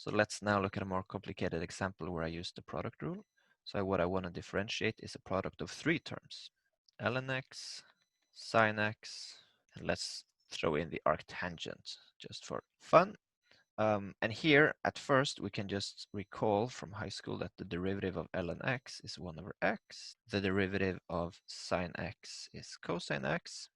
So let's now look at a more complicated example where I use the product rule. So what I want to differentiate is a product of three terms: ln x, sin x, and let's throw in the arctangent just for fun. And here, at first, we can just recall from high school that the derivative of ln x is 1 over x. The derivative of sin x is cosine x.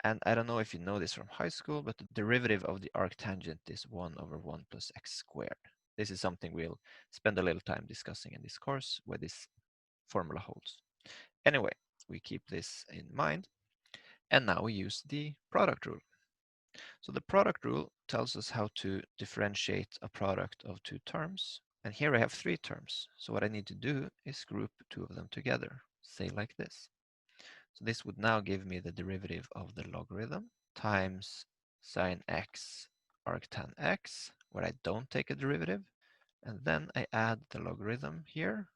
And I don't know if you know this from high school, but the derivative of the arctangent is 1 over 1 plus x squared. This is something we'll spend a little time discussing in this course, where this formula holds. Anyway, we keep this in mind. And now we use the product rule. So the product rule tells us how to differentiate a product of two terms. And here I have three terms. So what I need to do is group two of them together, say like this. So this would now give me the derivative of the logarithm times sine x arctan x, where I don't take a derivative. And then I add the logarithm here,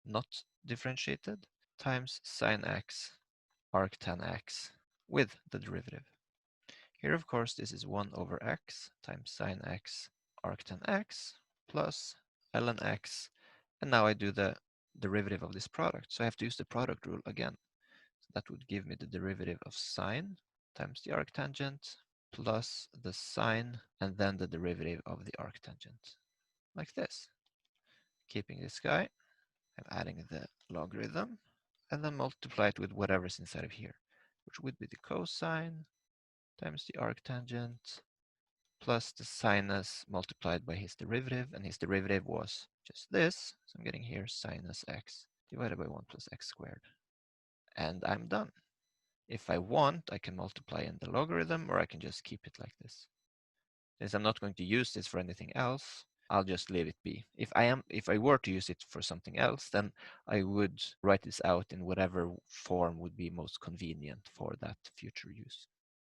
not differentiated, times sine x arctan x with the derivative. Here, of course, this is 1 over x times sine x arctan x plus ln x. And now I do the derivative of this product. So I have to use the product rule again. So that would give me the derivative of sine times the arctangent plus the sine and then the derivative of the arctangent, like this. Keeping this guy, I'm adding the logarithm and then multiply it with whatever's inside of here, which would be the cosine times the arctangent plus the sinus multiplied by his derivative, and his derivative was just this. So I'm getting here sinus x divided by 1 plus x squared. And I'm done. If I want, I can multiply in the logarithm, or I can just keep it like this. Since I'm not going to use this for anything else, I'll just leave it be. If I were to use it for something else, then I would write this out in whatever form would be most convenient for that future use.